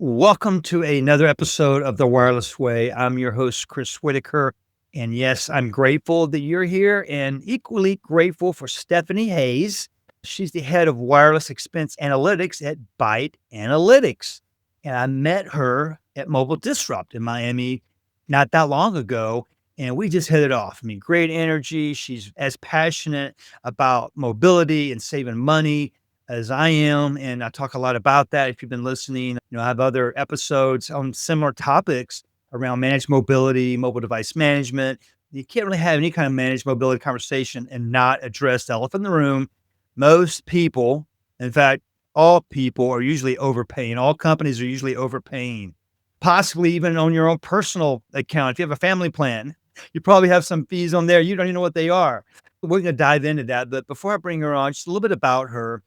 Welcome to another episode of The Wireless Way. I'm your host, Chris Whitaker. And yes, I'm grateful that you're here and equally grateful for Stephanie Hayes. She's the head of wireless expense analytics at Byte Analytics. And I met her at Mobile Disrupt in Miami not that long ago. And we just hit it off. I mean, great energy. She's as passionate about mobility and saving money as I am. And I talk a lot about that. If you've been listening, I have other episodes on similar topics around managed mobility, mobile device management. You can't really have any kind of managed mobility conversation and not address the elephant in the room. Most people, in fact, all people are usually overpaying. All companies are usually overpaying, possibly even on your own personal account. If you have a family plan, you probably have some fees on there. You don't even know what they are. We're going to dive into that. But before I bring her on, just a little bit about her.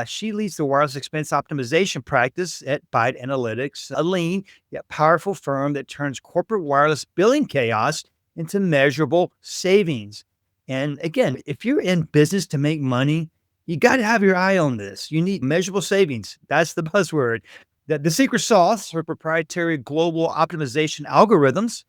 She leads the wireless expense optimization practice at Byte Analytics, a lean yet powerful firm that turns corporate wireless billing chaos into measurable savings. And again, if you're in business to make money, you got to have your eye on this. You need measurable savings. That's the buzzword. The secret sauce, her proprietary global optimization algorithms,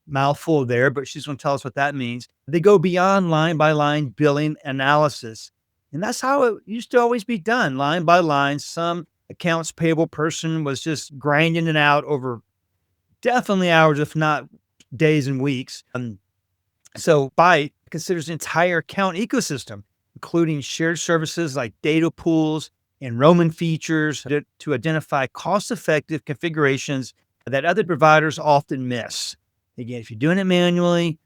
mouthful there, but she's going to tell us what that means. They go beyond line by line billing analysis. And that's how it used to always be done, line by line. Some accounts payable person was just grinding it out over definitely hours, if not days and weeks. So Byte considers the entire account ecosystem, including shared services like data pools, enrollment features to identify cost-effective configurations that other providers often miss. Again, if you're doing it manually,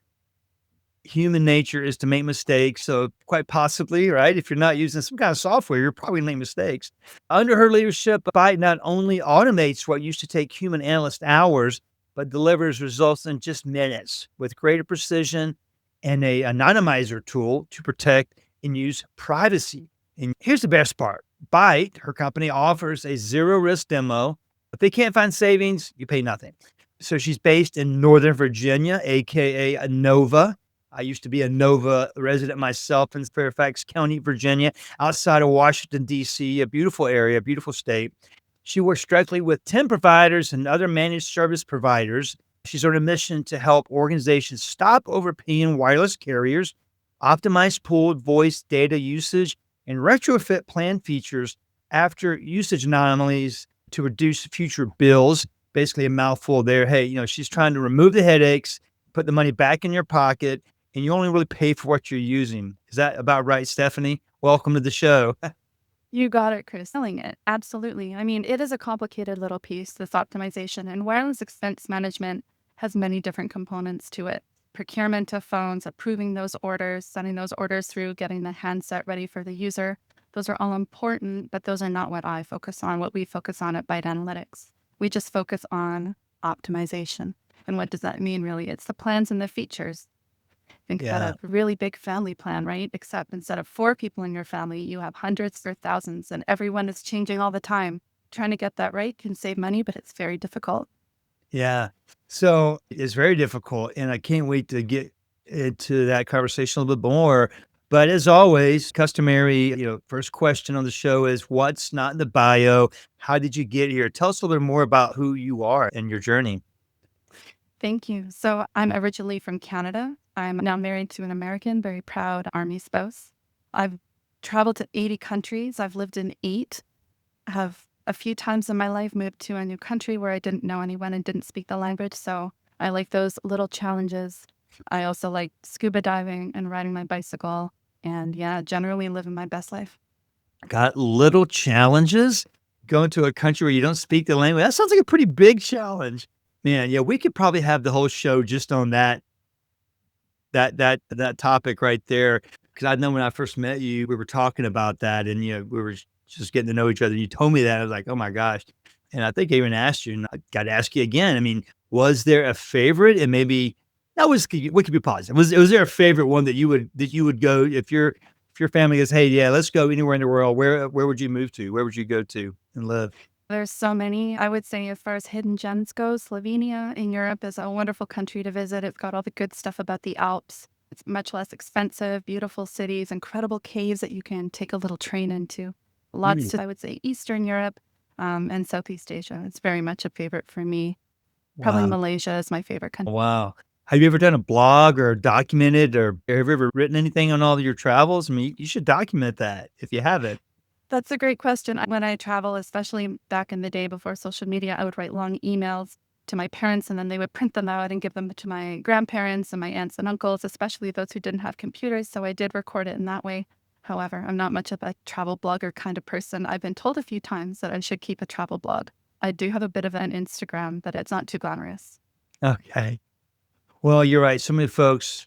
human nature is to make mistakes. So quite possibly, right, if you're not using some kind of software, you're probably making mistakes. Under her leadership, Byte not only automates what used to take human analyst hours, but delivers results in just minutes with greater precision and a anonymizer tool to protect and use privacy. And here's the best part. Byte, her company, offers a zero risk demo. If they can't find savings, you pay nothing. So she's based in Northern Virginia, aka Nova. I used to be a Nova resident myself in Fairfax County, Virginia, outside of Washington, D.C., a beautiful area, a beautiful state. She works directly with 10 providers and other managed service providers. She's on a mission to help organizations stop overpaying wireless carriers, optimize pooled voice data usage, and retrofit plan features after usage anomalies to reduce future bills. Basically, a mouthful there. Hey, she's trying to remove the headaches, put the money back in your pocket, and you only really pay for what you're using. Is that about right, Stephanie? Welcome to the show. You got it, Chris. Selling it. Absolutely. I mean, it is a complicated little piece, this optimization, and wireless expense management has many different components to it. Procurement of phones, approving those orders, sending those orders through, getting the handset ready for the user. Those are all important, but those are not what I focus on, what we focus on at Byte Analytics. We just focus on optimization. And what does that mean, really? It's the plans and the features. Think about Yeah. a really big family plan, right? Except instead of 4 people in your family, you have hundreds or thousands, and everyone is changing all the time. Trying to get that right can save money, but it's very difficult. Yeah. So it's very difficult, and I can't wait to get into that conversation a little bit more. But as always, customary, first question on the show is what's not in the bio? How did you get here? Tell us a little bit more about who you are and your journey. Thank you. So I'm originally from Canada. I'm now married to an American, very proud Army spouse. I've traveled to 80 countries. I've lived in 8. I have a few times in my life moved to a new country where I didn't know anyone and didn't speak the language. So I like those little challenges. I also like scuba diving and riding my bicycle and yeah, generally living my best life. Got little challenges? Going to a country where you don't speak the language? That sounds like a pretty big challenge. Man, yeah, we could probably have the whole show just on that topic right there. Because I know when I first met you, we were talking about that, and we were just getting to know each other. You told me that I was like, oh my gosh, and I think I even asked you, and I got to ask you again. I mean, was there a favorite? And maybe that was we could be positive. Was there a favorite one that you would go if your family goes, hey, yeah, let's go anywhere in the world? Where would you move to? Where would you go to and live? There's so many. I would say, as far as hidden gems go, Slovenia in Europe is a wonderful country to visit. It's got all the good stuff about the Alps. It's much less expensive, beautiful cities, incredible caves that you can take a little train into. Lots Mm. to, I would say, Eastern Europe. and Southeast Asia. It's very much a favorite for me. Probably Wow. Malaysia is my favorite country. Wow. Have you ever done a blog or documented or have you ever written anything on all of your travels? I mean, you should document that if you haven't. That's a great question. When I travel, especially back in the day before social media, I would write long emails to my parents and then they would print them out and give them to my grandparents and my aunts and uncles, especially those who didn't have computers. So I did record it in that way. However, I'm not much of a travel blogger kind of person. I've been told a few times that I should keep a travel blog. I do have a bit of an Instagram, but it's not too glamorous. Okay. Well, you're right. So many folks,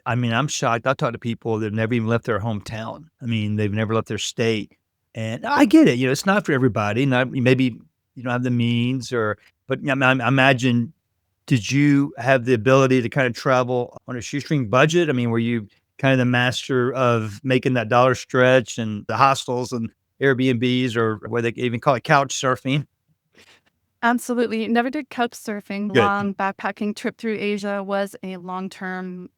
I mean, I'm shocked. I talk to people that have never even left their hometown. I mean, they've never left their state. And I get it. It's not for everybody. Not maybe you don't have the means but I imagine, did you have the ability to kind of travel on a shoestring budget? I mean, were you kind of the master of making that dollar stretch and the hostels and Airbnbs or what they even call it couch surfing? Absolutely. Never did couch surfing. Good. Long backpacking trip through Asia was a long-term,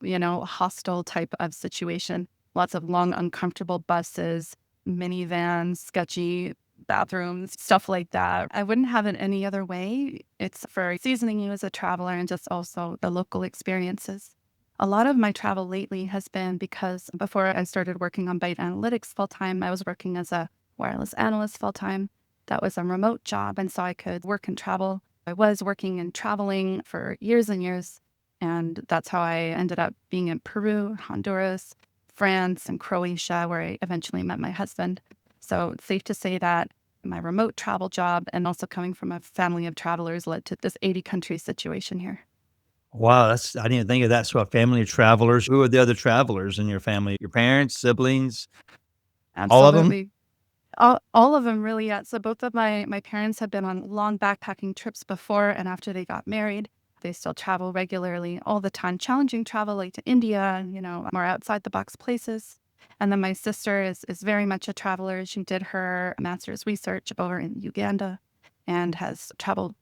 hostel type of situation. Lots of long, uncomfortable buses, minivans, sketchy bathrooms, stuff like that. I wouldn't have it any other way. It's for seasoning you as a traveler and just also the local experiences. A lot of my travel lately has been because before I started working on Byte Analytics full time, I was working as a wireless analyst full time. That was a remote job, and so I could work and travel. I was working and traveling for years and years, and that's how I ended up being in Peru, Honduras, France, and Croatia, where I eventually met my husband. So it's safe to say that my remote travel job and also coming from a family of travelers led to this 80 country situation here. Wow, I didn't even think of that. So a family of travelers. Who are the other travelers in your family? Your parents, siblings, all of them? Absolutely. All of them really, yeah. So both of my parents have been on long backpacking trips before and after they got married. They still travel regularly all the time, challenging travel like to India and, more outside the box places. And then my sister is very much a traveler. She did her master's research over in Uganda and has traveled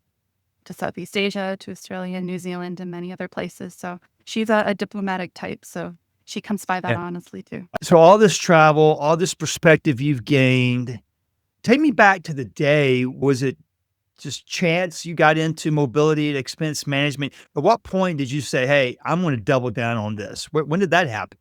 to Southeast Asia, to Australia, New Zealand, and many other places. So she's a diplomatic type. So she comes by that Yeah. honestly too. So all this travel, all this perspective you've gained, take me back to the day. Was it just chance you got into mobility and expense management? At what point did you say, "Hey, I'm gonna double down on this"? When did that happen?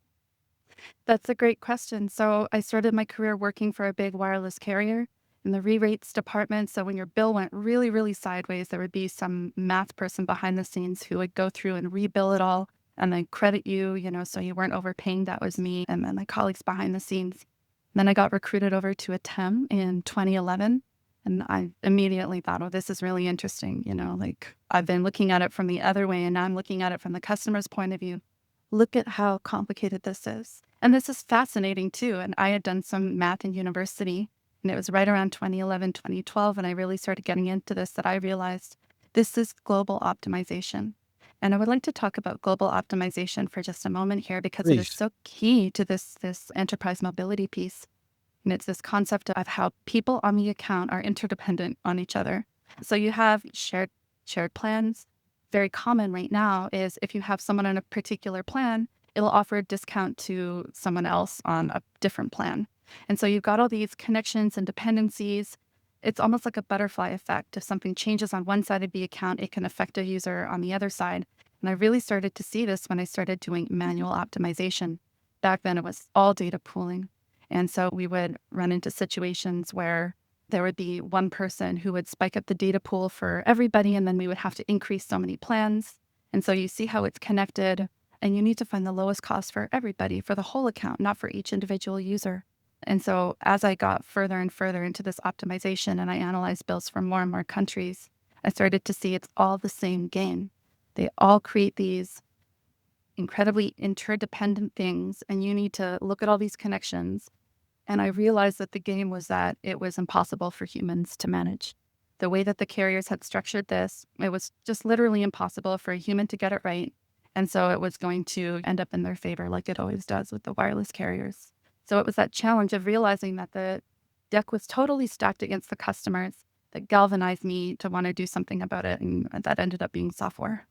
That's a great question. So I started my career working for a big wireless carrier in the re-rates department. So when your bill went really, really sideways, there would be some math person behind the scenes who would go through and rebill it all and then credit you, so you weren't overpaying. That was me and then my colleagues behind the scenes. Then I got recruited over to a TEM in 2011. And I immediately thought, oh, this is really interesting. Like I've been looking at it from the other way and now I'm looking at it from the customer's point of view. Look at how complicated this is. And this is fascinating too. And I had done some math in university, and it was right around 2011, 2012, and I really started getting into this that I realized this is global optimization. And I would like to talk about global optimization for just a moment here because it is Please. so key to this enterprise mobility piece. And it's this concept of how people on the account are interdependent on each other. So you have shared plans. Very common right now is if you have someone on a particular plan, it'll offer a discount to someone else on a different plan. And so you've got all these connections and dependencies. It's almost like a butterfly effect. If something changes on one side of the account, it can affect a user on the other side. And I really started to see this when I started doing manual optimization. Back then, it was all data pooling. And so we would run into situations where there would be one person who would spike up the data pool for everybody, and then we would have to increase so many plans. And so you see how it's connected, and you need to find the lowest cost for everybody, for the whole account, not for each individual user. And so as I got further and further into this optimization and I analyzed bills from more and more countries, I started to see it's all the same game. They all create these incredibly interdependent things, and you need to look at all these connections. And I realized that the game was that it was impossible for humans to manage. The way that the carriers had structured this, it was just literally impossible for a human to get it right. And so it was going to end up in their favor, like it always does with the wireless carriers. So it was that challenge of realizing that the deck was totally stacked against the customers that galvanized me to want to do something about it. And that ended up being software.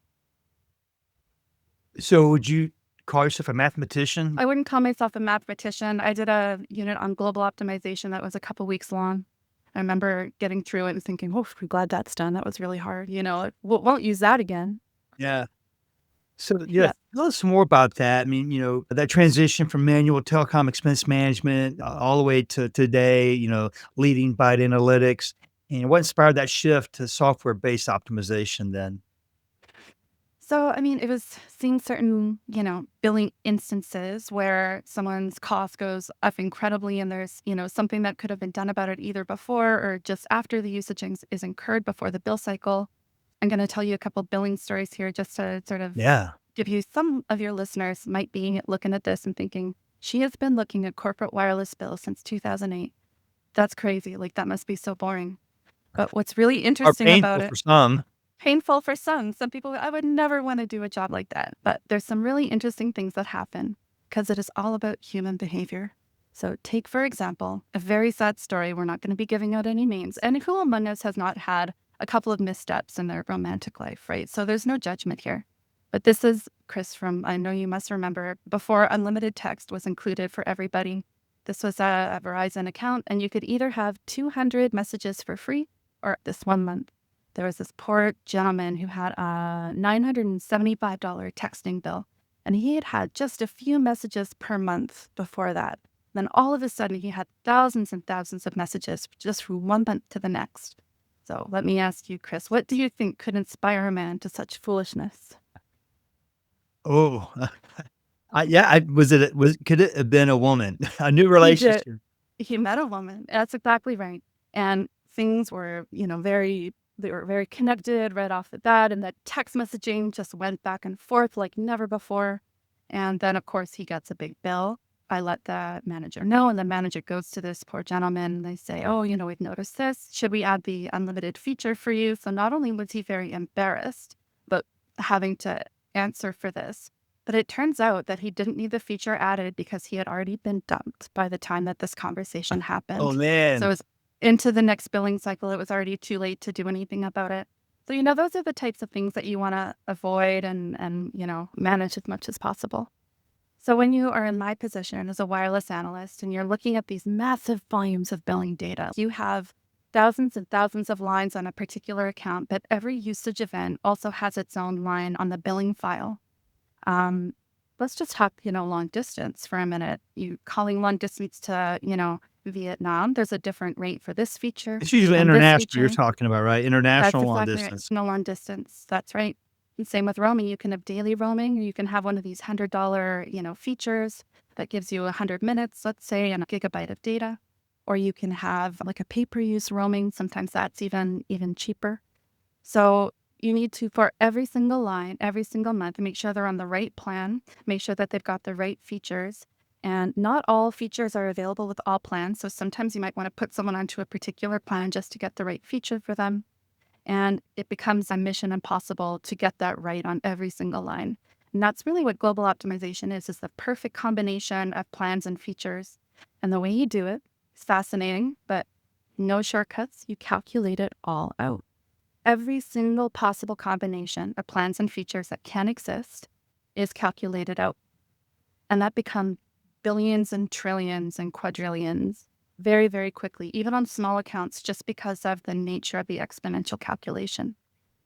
So would you call yourself a mathematician? I wouldn't call myself a mathematician. I did a unit on global optimization that was a couple weeks long. I remember getting through it and thinking, oh, I'm glad that's done. That was really hard. Won't use that again. Yeah. So, yeah, Yeah. tell us more about that. I mean, that transition from manual telecom expense management all the way to today, leading Byte Analytics. And what inspired that shift to software-based optimization then? So, I mean, it was seeing certain, billing instances where someone's cost goes up incredibly and there's, something that could have been done about it either before or just after the usage is incurred before the bill cycle. I'm going to tell you a couple billing stories here just to sort of Yeah. give you some of your listeners might be looking at this and thinking, she has been looking at corporate wireless bills since 2008. That's crazy. Like, that must be so boring. But what's really Are interesting about painful it, for some. painful for some. Some people, I would never want to do a job like that. But there's some really interesting things that happen because it is all about human behavior. So, take, for example, a very sad story. We're not going to be giving out any names. And who among us has not had a couple of missteps in their romantic life, right? So, there's no judgment here. But this is Chris from, I know you must remember, before unlimited text was included for everybody. This was a Verizon account, and you could either have 200 messages for free or this 1 month. There was this poor gentleman who had a $975 texting bill, and he had had just a few messages per month before that. Then all of a sudden, he had thousands and thousands of messages just from 1 month to the next. So let me ask you, Chris, what do you think could inspire a man to such foolishness? Oh, yeah, could it have been a woman? A new He did. relationship. He met a woman. That's exactly right. And things were, they were very connected right off the bat. And that text messaging just went back and forth like never before. And then, of course, he gets a big bill. I let the manager know, and the manager goes to this poor gentleman. They say, oh, we've noticed this. Should we add the unlimited feature for you? So not only was he very embarrassed, but having to answer for this. But it turns out that he didn't need the feature added because he had already been dumped by the time that this conversation Oh, happened. So it man. was into the next billing cycle. It was already too late to do anything about it. So, those are the types of things that you want to avoid and manage as much as possible. So when you are in my position as a wireless analyst and you're looking at these massive volumes of billing data, you have thousands and thousands of lines on a particular account, but every usage event also has its own line on the billing file. Um, let's just talk, long distance for a minute. You calling long distance to, Vietnam, there's a different rate for this feature It's usually and this international you're feature. talking about, right? That's International long exactly right. distance. No long distance. That's right. And same with roaming. You can have daily roaming, or you can have one of these $100, features that gives you 100 minutes, let's say, and a gigabyte of data. Or you can have like a pay-per-use roaming. Sometimes that's even cheaper. So you need to, for every single line, every single month, make sure they're on the right plan, make sure that they've got the right features. And not all features are available with all plans. So sometimes you might want to put someone onto a particular plan just to get the right feature for them. And it becomes a mission impossible to get that right on every single line. And that's really what global optimization is the perfect combination of plans and features. And the way you do it is fascinating, but no shortcuts. You calculate it all out. Every single possible combination of plans and features that can exist is calculated out. And that becomes billions and trillions and quadrillions very, very quickly, even on small accounts, just because of the nature of the exponential calculation.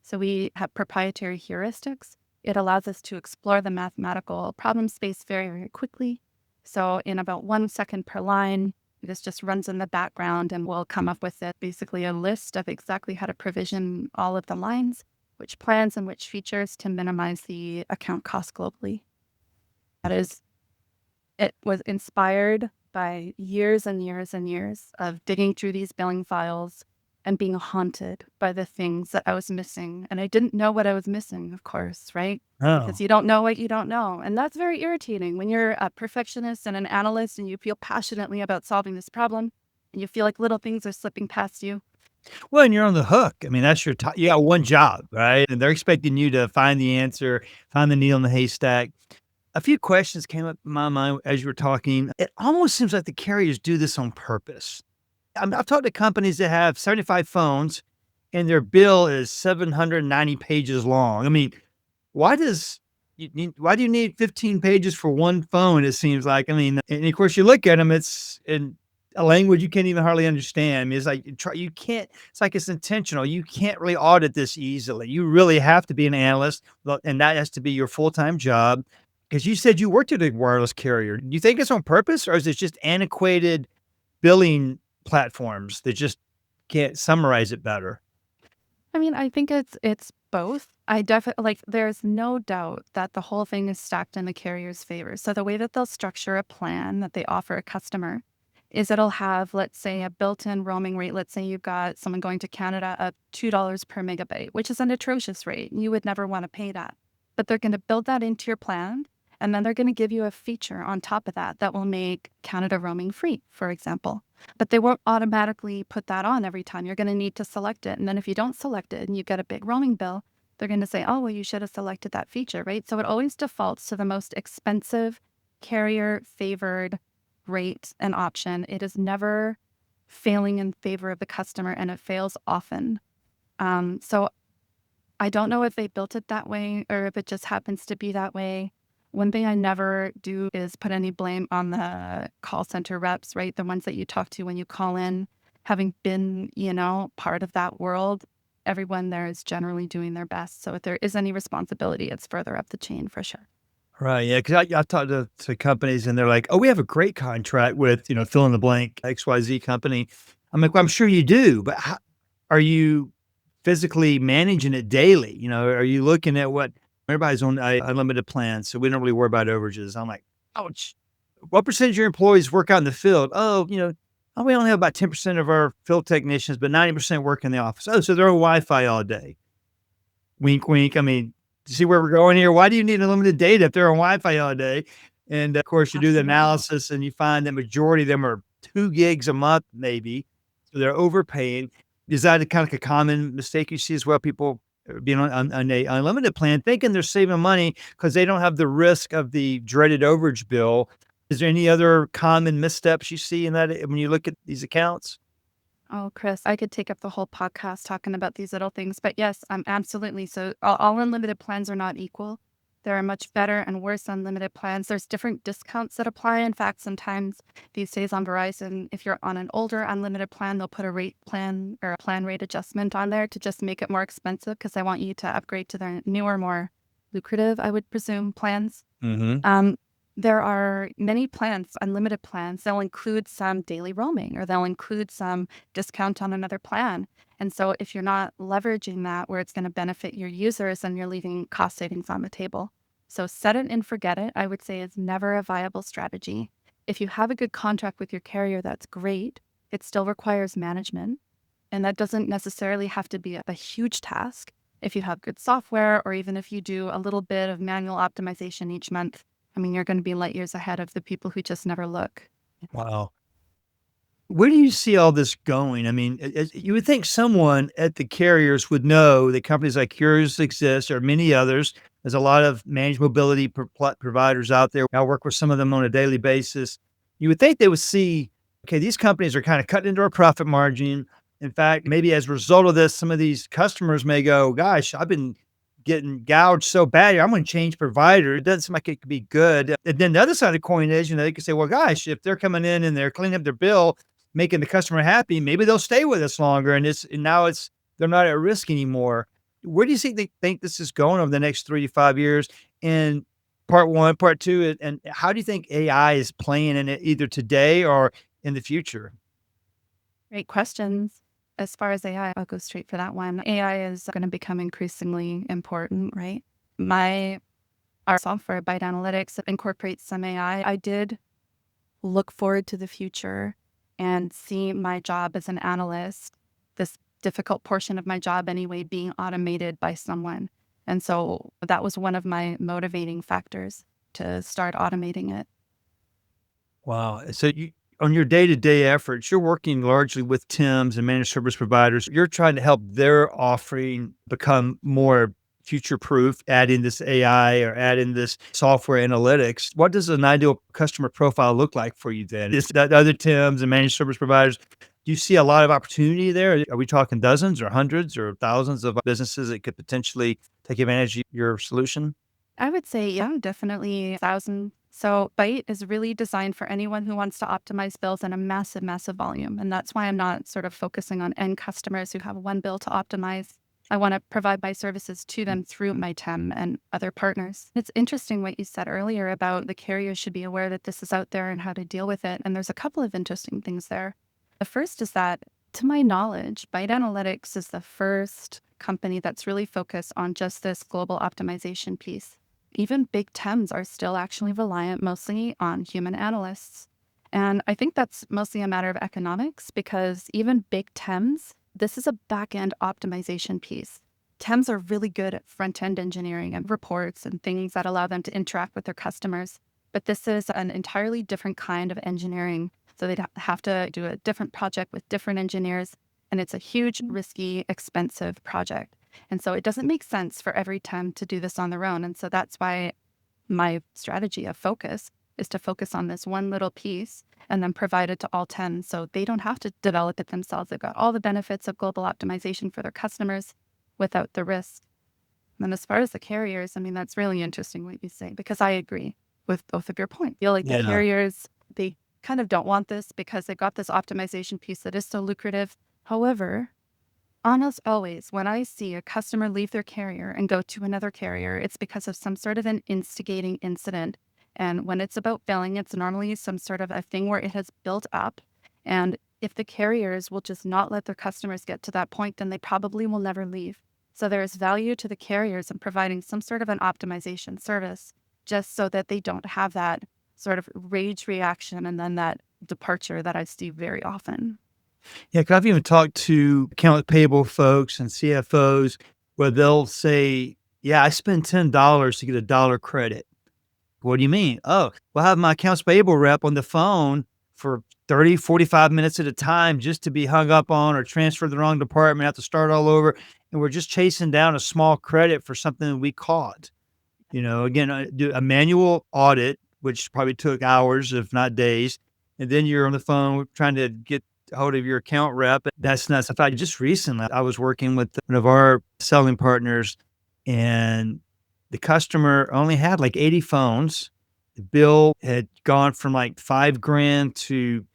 So we have proprietary heuristics. It allows us to explore the mathematical problem space very, very quickly. So in about 1 second per line, this just runs in the background and we'll come up with basically a list of exactly how to provision all of the lines, which plans and which features to minimize the account cost globally. It was inspired by years and years and years of digging through these billing files and being haunted by the things that I was missing. And I didn't know what I was missing, of course, right? Oh. Because you don't know what you don't know. And that's very irritating when you're a perfectionist and an analyst and you feel passionately about solving this problem and you feel like little things are slipping past you. Well, and you're on the hook. I mean, that's you got one job, right? And they're expecting you to find the answer, find the needle in the haystack. A few questions came up in my mind as you were talking. It almost seems like the carriers do this on purpose. I've talked to companies that have 75 phones and their bill is 790 pages long. I mean, why why do you need 15 pages for one phone? It seems like, I mean, and of course you look at them, a language you can't even hardly understand. I mean, it's like you can't. It's like it's intentional. You can't really audit this easily. You really have to be an analyst, and that has to be your full time job. Because you said you worked at a wireless carrier. Do you think it's on purpose, or is it just antiquated billing platforms that just can't summarize it better? I mean, I think it's both. I definitely like there's no doubt that the whole thing is stacked in the carrier's favor. So the way that they'll structure a plan that they offer a customer is it'll have, let's say, a built-in roaming rate. Let's say you've got someone going to Canada of $2 per megabyte, which is an atrocious rate. You would never want to pay that. But they're going to build that into your plan, and then they're going to give you a feature on top of that that will make Canada roaming free, for example. But they won't automatically put that on every time. You're going to need to select it. And then if you don't select it and you get a big roaming bill, they're going to say, oh, well, you should have selected that feature, right? So it always defaults to the most expensive carrier favored rate and option. It is never failing in favor of the customer, and it fails often. So I don't know if they built it that way or if it just happens to be that way. One thing I never do is put any blame on the call center reps, right? The ones that you talk to when you call in, having been, part of that world, everyone there is generally doing their best. So if there is any responsibility, it's further up the chain for sure. Right. Yeah. Because I've talked to companies and they're like, oh, we have a great contract with, fill in the blank XYZ company. I'm like, well, I'm sure you do, but how, are you physically managing it daily? Are you looking at what everybody's on unlimited plans? So we don't really worry about overages. I'm like, ouch. What percentage of your employees work out in the field? Oh, we only have about 10% of our field technicians, but 90% work in the office. Oh, so they're on Wi-Fi all day. Wink, wink. I mean, see where we're going here? Why do you need unlimited data if they're on Wi-Fi all day? And of course, you do the Absolutely. analysis and you find the majority of them are 2 gigs a month, maybe. So they're overpaying. Is that kind of like a common mistake you see as well? People being on a unlimited plan, thinking they're saving money because they don't have the risk of the dreaded overage bill. Is there any other common missteps you see in that when you look at these accounts? Oh, Chris, I could take up the whole podcast talking about these little things, but yes, absolutely. So all unlimited plans are not equal. There are much better and worse unlimited plans. There's different discounts that apply. In fact, sometimes these days on Verizon, if you're on an older unlimited plan, they'll put a rate plan or a plan rate adjustment on there to just make it more expensive because they want you to upgrade to their newer, more lucrative, I would presume, plans. Mm-hmm. There are many plans, unlimited plans. They'll include some daily roaming or they'll include some discount on another plan. And so if you're not leveraging that where it's going to benefit your users, then you're leaving cost savings on the table. So set it and forget it, I would say, is never a viable strategy. If you have a good contract with your carrier, that's great. It still requires management. And that doesn't necessarily have to be a huge task. If you have good software, or even if you do a little bit of manual optimization each month, I mean, you're going to be light years ahead of the people who just never look. Wow. Where do you see all this going? I mean, you would think someone at the carriers would know that companies like yours exist or many others. There's a lot of managed mobility providers out there. I work with some of them on a daily basis. You would think they would see, okay, these companies are kind of cutting into our profit margin. In fact, maybe as a result of this, some of these customers may go, gosh, I've been getting gouged so bad here. I'm going to change provider. It doesn't seem like it could be good. And then the other side of the coin is, they could say, well, gosh, if they're coming in and they're cleaning up their bill, making the customer happy, maybe they'll stay with us longer. And now they're not at risk anymore. Where do you think they think this is going over the next 3 to 5 years? And part one, part two, and how do you think AI is playing in it either today or in the future? Great questions. As far as AI, I'll go straight for that one. AI is going to become increasingly important, right? Our software, Byte Analytics, incorporates some AI. I did look forward to the future and see my job as an analyst, this difficult portion of my job anyway, being automated by someone. And so that was one of my motivating factors to start automating it. Wow. So on your day-to-day efforts, you're working largely with TIMs and managed service providers. You're trying to help their offering become more future-proof, adding this AI or adding this software analytics. What does an ideal customer profile look like for you then? Is that other TIMs and managed service providers? Do you see a lot of opportunity there? Are we talking dozens or hundreds or thousands of businesses that could potentially take advantage of your solution? I would say, yeah, definitely thousands So Byte is really designed for anyone who wants to optimize bills in a massive, massive volume. And that's why I'm not sort of focusing on end customers who have one bill to optimize. I want to provide my services to them through my TEM and other partners. It's interesting what you said earlier about the carriers should be aware that this is out there and how to deal with it. And there's a couple of interesting things there. The first is that, to my knowledge, Byte Analytics is the first company that's really focused on just this global optimization piece. Even big TEMs are still actually reliant mostly on human analysts. And I think that's mostly a matter of economics because even big TEMs, this is a back-end optimization piece. TEMs are really good at front-end engineering and reports and things that allow them to interact with their customers. But this is an entirely different kind of engineering. So they'd have to do a different project with different engineers. And it's a huge, risky, expensive project. And so it doesn't make sense for every TEM to do this on their own. And so that's why my strategy of focus is to focus on this one little piece and then provide it to all TEMs so they don't have to develop it themselves. They've got all the benefits of global optimization for their customers without the risk. And then as far as the carriers, I mean, that's really interesting what you say, because I agree with both of your points. I feel like the Yeah. carriers, they kind of don't want this because they got this optimization piece that is so lucrative. However, almost always, when I see a customer leave their carrier and go to another carrier, it's because of some sort of an instigating incident. And when it's about billing, it's normally some sort of a thing where it has built up. And if the carriers will just not let their customers get to that point, then they probably will never leave. So there is value to the carriers in providing some sort of an optimization service just so that they don't have that sort of rage reaction and then that departure that I see very often. Yeah, 'cause I've even talked to accounts payable folks and CFOs where they'll say, "Yeah, I spend $10 to get a dollar credit." "What do you mean?" "Oh, we'll have my accounts payable rep on the phone for 30, 45 minutes at a time just to be hung up on or transferred to the wrong department, have to start all over, and we're just chasing down a small credit for something that we caught." Again, do a manual audit, which probably took hours, if not days, and then you're on the phone trying to get a hold of your account rep. That's nuts. In fact, just recently, I was working with one of our selling partners, and the customer only had like 80 phones. The bill had gone from like 5 grand to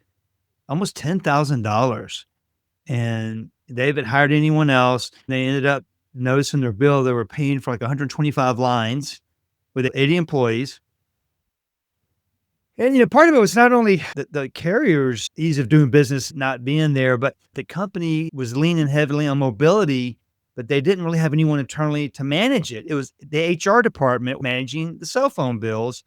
almost $10,000, and they haven't hired anyone else. They ended up noticing their bill. They were paying for like 125 lines with 80 employees. And, part of it was not only the carrier's ease of doing business not being there, but the company was leaning heavily on mobility, but they didn't really have anyone internally to manage it. It was the HR department managing the cell phone bills,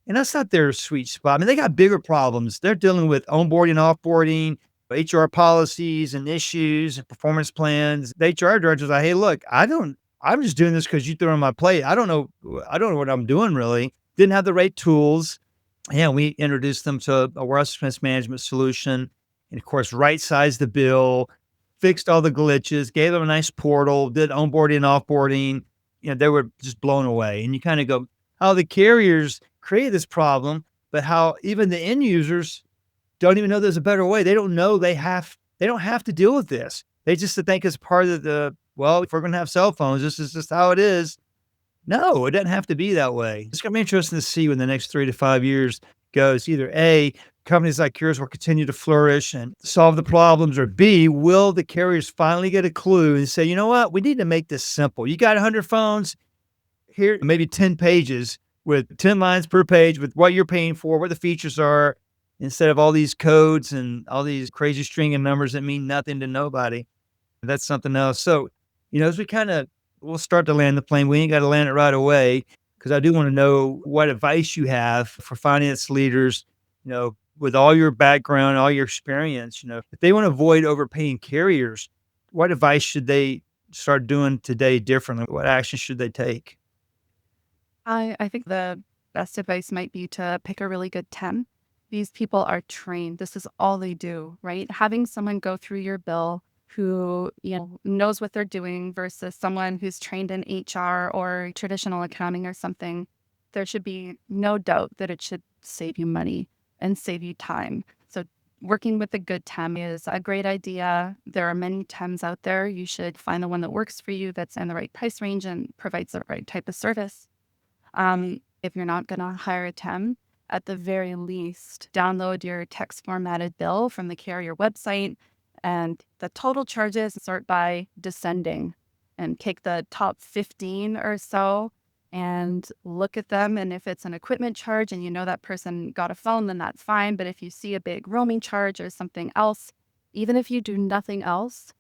and that's not their sweet spot. I mean, they got bigger problems. They're dealing with onboarding, offboarding, HR policies and issues and performance plans. The HR director's like, "Hey, look, I'm just doing this because you threw it on my plate. I don't know what I'm doing really." Didn't have the right tools. Yeah, we introduced them to a warehouse expense management solution, and of course, right-sized the bill, fixed all the glitches, gave them a nice portal, did onboarding and offboarding. They were just blown away. And you kind of go, how the carriers created this problem, but how even the end users don't even know there's a better way. They don't know they don't have to deal with this. They just think it's part of well, if we're going to have cell phones, this is just how it is. No, it doesn't have to be that way. It's gonna be interesting to see when the next 3 to 5 years goes. Either A, companies like yours will continue to flourish and solve the problems, or B, will the carriers finally get a clue and say, "You know what? We need to make this simple. You got 100 phones, here, maybe 10 pages with 10 lines per page with what you're paying for, what the features are, instead of all these codes and all these crazy string of numbers that mean nothing to nobody." That's something else. So, as we'll start to land the plane. We ain't got to land it right away, because I do want to know what advice you have for finance leaders, with all your background, all your experience, if they want to avoid overpaying carriers, what advice should they start doing today differently? What action should they take? I think the best advice might be to pick a really good TEM. These people are trained. This is all they do, right? Having someone go through your bill who, knows what they're doing versus someone who's trained in HR or traditional accounting or something, there should be no doubt that it should save you money and save you time. So working with a good TEM is a great idea. There are many TEMs out there. You should find the one that works for you, that's in the right price range and provides the right type of service. If you're not going to hire a TEM, at the very least, download your text formatted bill from the carrier website and the total charges sort by descending and take the top 15 or so and look at them. And if it's an equipment charge and you know that person got a phone, then that's fine. But if you see a big roaming charge or something else, even if you do nothing else,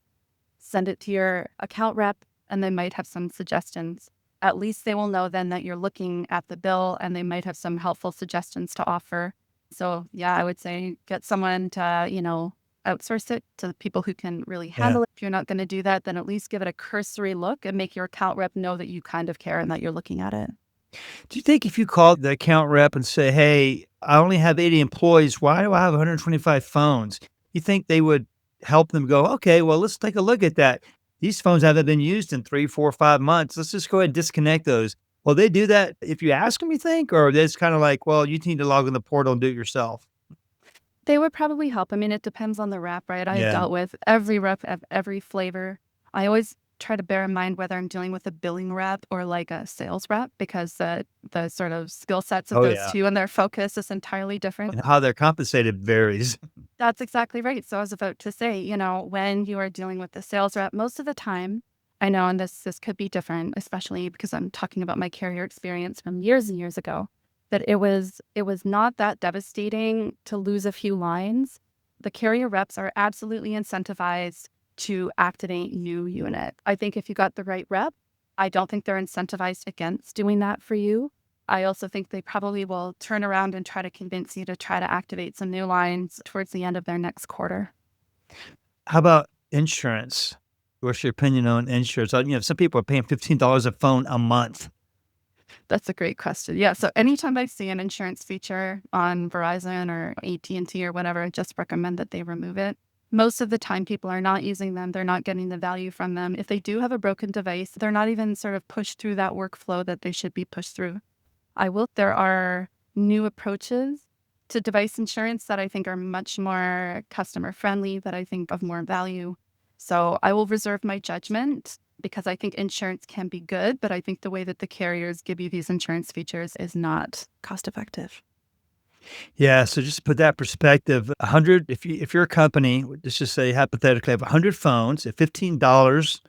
send it to your account rep and they might have some suggestions. At least they will know then that you're looking at the bill and they might have some helpful suggestions to offer. So yeah, I would say get someone to, outsource it to the people who can really Yeah. handle it. If you're not going to do that, then at least give it a cursory look and make your account rep know that you kind of care and that you're looking at it. Do you think if you call the account rep and say, "Hey, I only have 80 employees. Why do I have 125 phones?" You think they would help them go, "Okay, well, let's take a look at that. These phones haven't been used in 3, 4, 5 months. Let's just go ahead and disconnect those." Will they do that if you ask them, you think? Or it's kind of like, well, you need to log in the portal and do it yourself? They would probably help. I mean, it depends on the rep, right? I have Yeah. dealt with every rep of every flavor. I always try to bear in mind whether I'm dealing with a billing rep or like a sales rep because the sort of skill sets of Oh, those yeah. two and their focus is entirely different. And how they're compensated varies. That's exactly right. So I was about to say, when you are dealing with the sales rep, most of the time, I know, and this could be different, especially because I'm talking about my carrier experience from years and years ago, that it was not that devastating to lose a few lines. The carrier reps are absolutely incentivized to activate new unit. I think if you got the right rep, I don't think they're incentivized against doing that for you. I also think they probably will turn around and try to convince you to try to activate some new lines towards the end of their next quarter. How about insurance? What's your opinion on insurance? Some people are paying $15 a phone a month. That's a great question. Yeah, so anytime I see an insurance feature on Verizon or AT&T or whatever, I just recommend that they remove it. Most of the time, people are not using them. They're not getting the value from them. If they do have a broken device, they're not even sort of pushed through that workflow that they should be pushed through. There are new approaches to device insurance that I think are much more customer friendly, that I think of more value. So I will reserve my judgment because I think insurance can be good, but I think the way that the carriers give you these insurance features is not cost effective. Yeah, so just to put that perspective, 100 if you're a company, let's just say hypothetically have 100 phones at $15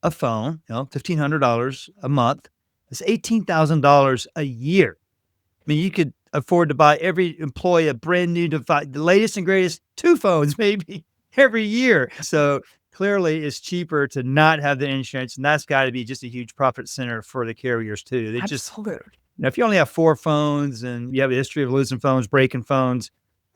a phone, $1,500 a month, it's $18,000 a year. I mean, you could afford to buy every employee a brand new device, the latest and greatest 2 phones maybe every year. So, clearly, it's cheaper to not have the insurance, and that's gotta be just a huge profit center for the carriers too. They just Absolutely. if you only have 4 phones and you have a history of losing phones, breaking phones,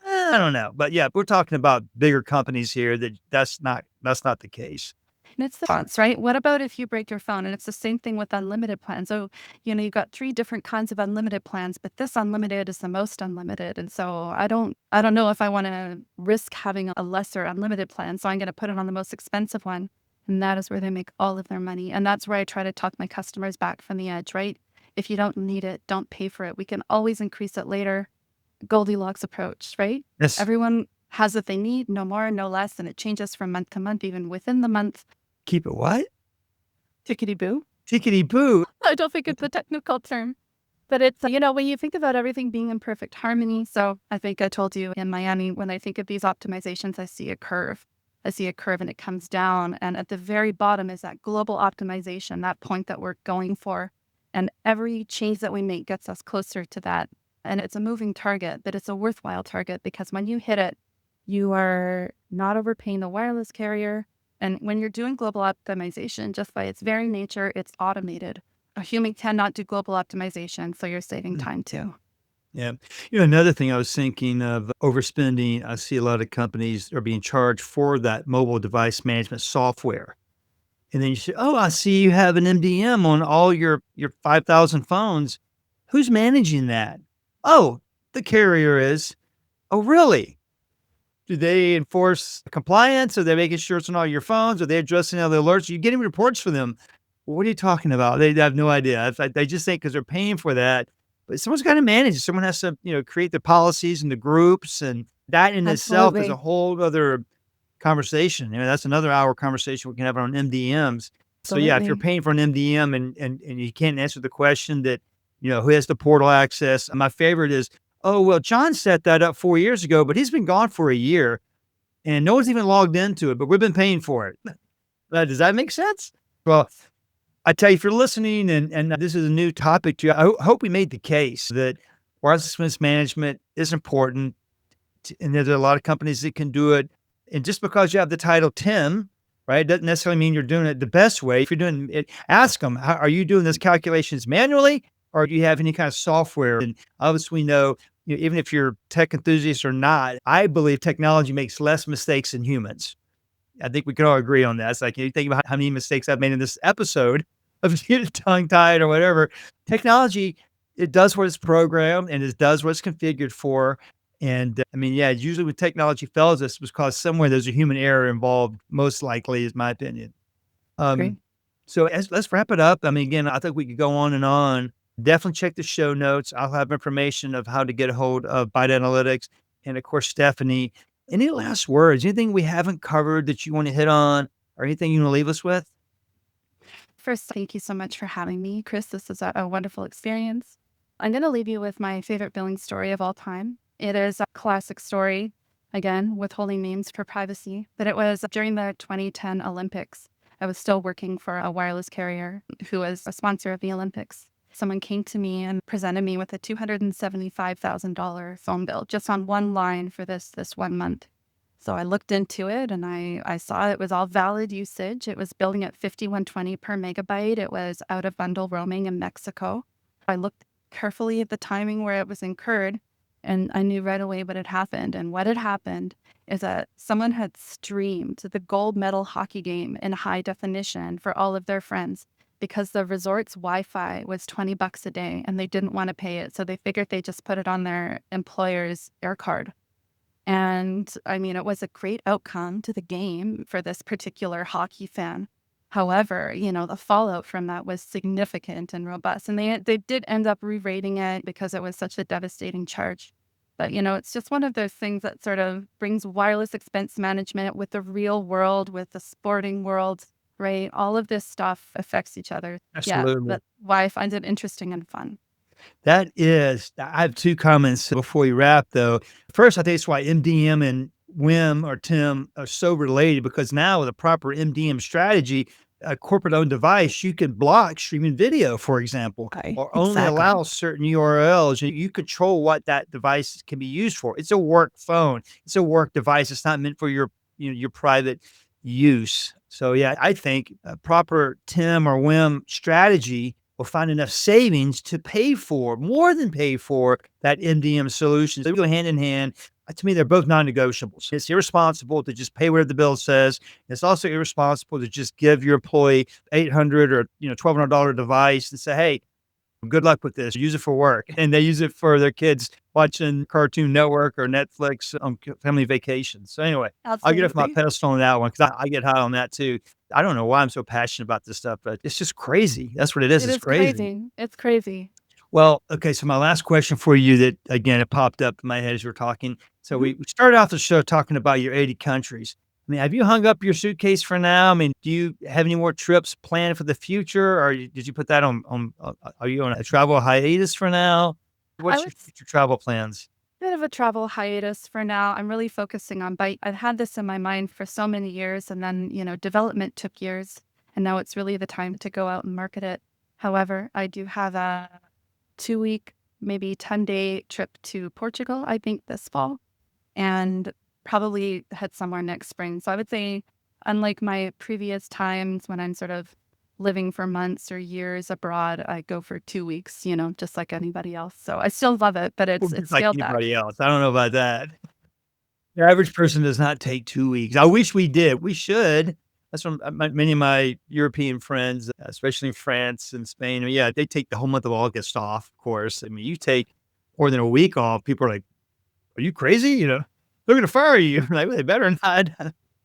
I don't know. But, yeah, we're talking about bigger companies here that's not the case. And it's the fonts, right? What about if you break your phone? And it's the same thing with unlimited plans. So, you've got three different kinds of unlimited plans, but this unlimited is the most unlimited. And so I don't know if I want to risk having a lesser unlimited plan. So I'm going to put it on the most expensive one. And that is where they make all of their money. And that's where I try to talk my customers back from the edge, right? If you don't need it, don't pay for it. We can always increase it later. Goldilocks approach, right? Yes. Everyone has what they need, no more, no less, and it changes from month to month, even within the month. Keep it what? Tickety boo. Tickety boo. I don't think it's a technical term, but it's, when you think about everything being in perfect harmony. So I think I told you in Miami, when I think of these optimizations, I see a curve. I see a curve and it comes down. And at the very bottom is that global optimization, that point that we're going for. And every change that we make gets us closer to that. And it's a moving target, but it's a worthwhile target because when you hit it, you are not overpaying the wireless carrier. And when you're doing global optimization, just by its very nature, it's automated. A human cannot do global optimization, so you're saving Mm, time too. yeah. Another thing I was thinking of overspending, I see a lot of companies are being charged for that mobile device management software. And then you say, "Oh, I see you have an MDM on all your 5,000 phones. Who's managing that?" "Oh, the carrier is." "Oh, really?" Do they enforce compliance? Are they making sure it's on all your phones? Are they addressing all the alerts? Are you getting reports for them? What are you talking about? They have no idea. It's like they just think because they're paying for that, but someone's got to manage it. Someone has to, create the policies and the groups, and that in itself is a Absolutely. whole other conversation. That's another hour conversation we can have on MDMs. So yeah, if you're Absolutely. paying for an MDM and you can't answer the question that who has the portal access. And my favorite is, oh, well, John set that up 4 years ago, but he's been gone for a year and no one's even logged into it, but we've been paying for it. Does that make sense? Well, I tell you, if you're listening and this is a new topic to you, I hope we made the case that wireless expense management is important. And there's a lot of companies that can do it. And just because you have the title Tim, right, doesn't necessarily mean you're doing it the best way. If you're doing it, ask them, are you doing these calculations manually or do you have any kind of software? And obviously we know, even if you're tech enthusiast or not, I believe technology makes less mistakes than humans. I think we can all agree on that. It's like, you think about how many mistakes I've made in this episode of getting tongue-tied or whatever. Technology, it does what it's programmed and it does what it's configured for. And usually when technology fails us, it's because somewhere there's a human error involved, most likely, is my opinion. Great. So let's wrap it up. Again, I think we could go on and on. Definitely check the show notes. I'll have information of how to get a hold of Byte Analytics. And of course, Stephanie, any last words, anything we haven't covered that you want to hit on or anything you want to leave us with? First, thank you so much for having me, Chris. This is a wonderful experience. I'm going to leave you with my favorite billing story of all time. It is a classic story, again, withholding names for privacy, but it was during the 2010 Olympics. I was still working for a wireless carrier who was a sponsor of the Olympics. Someone came to me and presented me with a $275,000 phone bill just on one line for this 1 month. So I looked into it and I saw it was all valid usage. It was billing at $51.20 per megabyte. It was out of bundle roaming in Mexico. I looked carefully at the timing where it was incurred and I knew right away what had happened. And what had happened is that someone had streamed the gold medal hockey game in high definition for all of their friends because the resort's Wi-Fi was $20 a day and they didn't want to pay it. So they figured they just put it on their employer's air card. And it was a great outcome to the game for this particular hockey fan. However, the fallout from that was significant and robust. And they did end up re-rating it because it was such a devastating charge. But, it's just one of those things that sort of brings wireless expense management with the real world, with the sporting world, right? All of this stuff affects each other. Absolutely. Yeah, that's why I find it interesting and fun. I have two comments before we wrap though. First, I think it's why MDM and WIM or TIM are so related because now with a proper MDM strategy, a corporate owned device, you can block streaming video, for example, Okay, or only exactly. allow certain URLs. You control what that device can be used for. It's a work phone. It's a work device. It's not meant for your private use. So yeah, I think a proper TIM or WIM strategy will find enough savings to more than pay for that MDM solution. They go hand in hand. To me, they're both non-negotiables. It's irresponsible to just pay whatever the bill says. It's also irresponsible to just give your employee $800 or $1,200 device and say, "Hey, good luck with this. Use it for work." And they use it for their kids watching Cartoon Network or Netflix on family vacations. So anyway, I'll get off my pedestal on that one because I get high on that too. I don't know why I'm so passionate about this stuff, but it's just crazy. That's what it is. It It's is crazy. crazy. It's crazy. Well, okay. So my last question for you that, again, it popped up in my head as you were talking. So we started off the show talking about your 80 countries. Have you hung up your suitcase for now? Do you have any more trips planned for the future or did you put that on, are you on a travel hiatus for now? What's your future travel plans? Bit of a travel hiatus for now. I'm really focusing on Byte. I've had this in my mind for so many years and then, development took years and now it's really the time to go out and market it. However, I do have a 2-week, maybe 10-day trip to Portugal, I think this fall, and probably head somewhere next spring. So I would say, unlike my previous times when I'm sort of living for months or years abroad, I go for 2 weeks, just like anybody else. So I still love it, but it's Just like scaled back. anybody else. I don't know about that. The average person does not take 2 weeks. I wish we did. We should. That's what many of my European friends, especially in France and Spain. Yeah, they take the whole month of August off, of course. You take more than a week off. People are like, "Are you crazy? They're going to fire you." Like, well, they better not.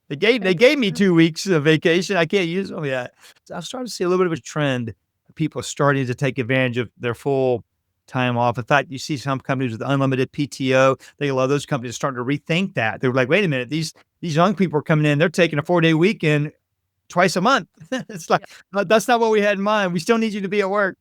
They gave me 2 weeks of vacation. I can't use them yet. So I'm starting to see a little bit of a trend. People are starting to take advantage of their full time off. In fact, you see some companies with unlimited PTO. I think a lot of those companies are starting to rethink that. They're like, wait a minute, these young people are coming in. They're taking a 4-day weekend twice a month. It's like, that's not what we had in mind. We still need you to be at work.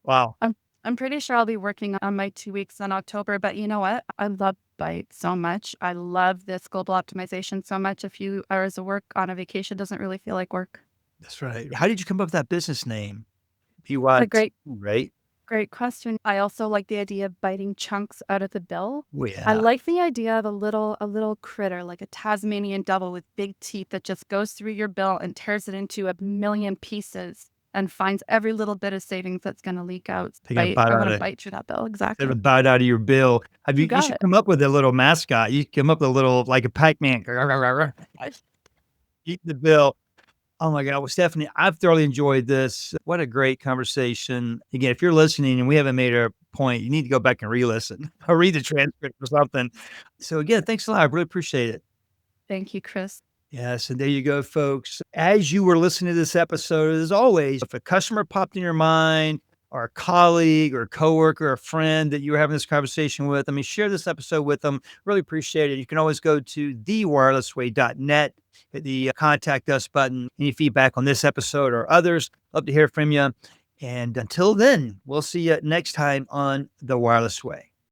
Wow. I'm pretty sure I'll be working on my 2 weeks in October, but you know what? I love Byte so much. I love this global optimization so much. A few hours of work on a vacation doesn't really feel like work. That's right. How did you come up with that business name? It's a BYT, right? great question. I also like the idea of biting chunks out of the bill. Oh, I yeah. like the idea of a little critter, like a Tasmanian devil with big teeth that just goes through your bill and tears it into a million pieces and finds every little bit of savings that's going to leak out. Taking a bite I out want to of bite through that bill. Taking a Exactly. bite out of your bill. Have You you got should it. come up with a little mascot. You come up with a little like a Pac-Man. Eat the bill. Oh my God. Well, Stephanie, I've thoroughly enjoyed this. What a great conversation. Again, if you're listening and we haven't made a point, you need to go back and re-listen or read the transcript or something. So again, thanks a lot. I really appreciate it. Thank you, Chris. Yes, and there you go, folks. As you were listening to this episode, as always, if a customer popped in your mind, or a colleague, or a coworker, or a friend that you were having this conversation with, I mean, share this episode with them. Really appreciate it. You can always go to thewirelessway.net, hit the contact us button. Any feedback on this episode or others, love to hear from you. And until then, we'll see you next time on The Wireless Way.